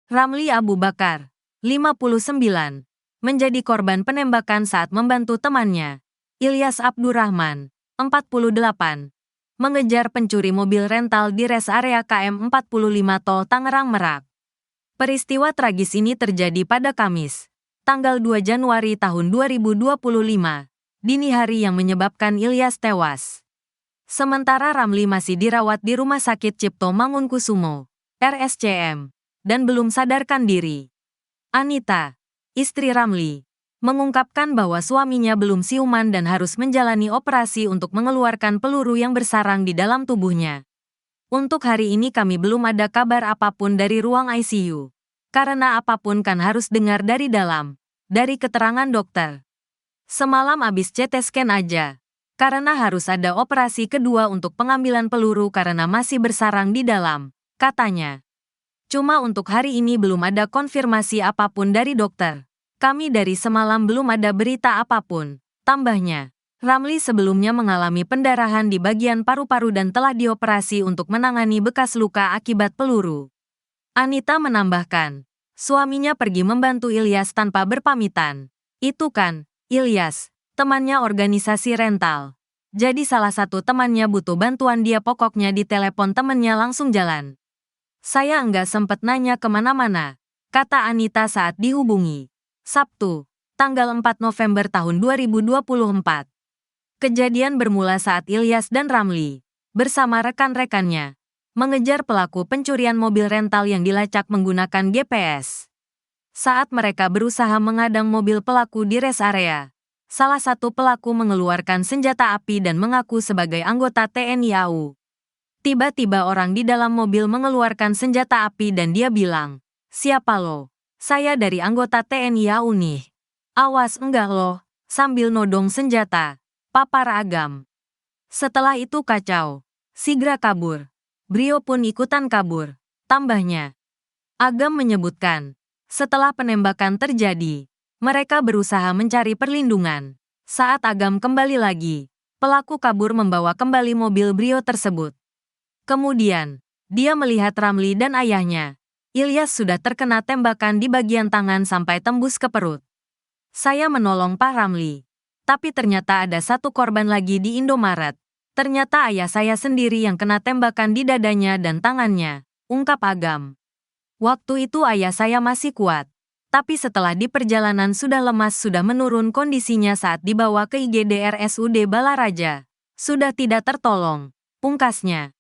Ramli Abu Bakar, 59, menjadi korban penembakan saat membantu temannya, Ilyas Abdurrahman, 48, mengejar pencuri mobil rental di res area KM 45 Tol Tangerang Merak. Peristiwa tragis ini terjadi pada Kamis, tanggal 2 Januari tahun 2025, dini hari yang menyebabkan Ilyas tewas. Sementara Ramli masih dirawat di Rumah Sakit Cipto Mangunkusumo, RSCM, dan belum sadarkan diri. Anita, istri Ramli, mengungkapkan bahwa suaminya belum siuman dan harus menjalani operasi untuk mengeluarkan peluru yang bersarang di dalam tubuhnya. Untuk hari ini kami belum ada kabar apapun dari ruang ICU. Karena apapun kan harus dengar dari dalam, dari keterangan dokter. Semalam abis CT scan aja. Karena harus ada operasi kedua untuk pengambilan peluru karena masih bersarang di dalam, katanya. Cuma untuk hari ini belum ada konfirmasi apapun dari dokter. Kami dari semalam belum ada berita apapun, tambahnya. Ramli sebelumnya mengalami pendarahan di bagian paru-paru dan telah dioperasi untuk menangani bekas luka akibat peluru. Anita menambahkan, suaminya pergi membantu Ilyas tanpa berpamitan. Itu kan, Ilyas, temannya organisasi rental. Jadi salah satu temannya butuh bantuan dia pokoknya ditelepon temennya langsung jalan. Saya nggak sempet nanya kemana-mana, kata Anita saat dihubungi. Sabtu, tanggal 4 November tahun 2024. Kejadian bermula saat Ilyas dan Ramli, bersama rekan-rekannya, mengejar pelaku pencurian mobil rental yang dilacak menggunakan GPS. Saat mereka berusaha mengadang mobil pelaku di res area, salah satu pelaku mengeluarkan senjata api dan mengaku sebagai anggota TNI AU. Tiba-tiba orang di dalam mobil mengeluarkan senjata api dan dia bilang, "Siapa lo? Saya dari anggota TNI AU nih." "Awas enggak lo," sambil nodong senjata, papar Agam. Setelah itu kacau. Sigra kabur. Brio pun ikutan kabur, tambahnya. Agam menyebutkan, setelah penembakan terjadi, mereka berusaha mencari perlindungan. Saat Agam kembali lagi, pelaku kabur membawa kembali mobil Brio tersebut. Kemudian, dia melihat Ramli dan ayahnya. Ilyas sudah terkena tembakan di bagian tangan sampai tembus ke perut. Saya menolong Pak Ramli. Tapi ternyata ada satu korban lagi di Indomaret. Ternyata ayah saya sendiri yang kena tembakan di dadanya dan tangannya, ungkap Agam. Waktu itu ayah saya masih kuat. Tapi setelah di perjalanan sudah lemas sudah menurun kondisinya saat dibawa ke IGD RSUD Balaraja. Sudah tidak tertolong, pungkasnya.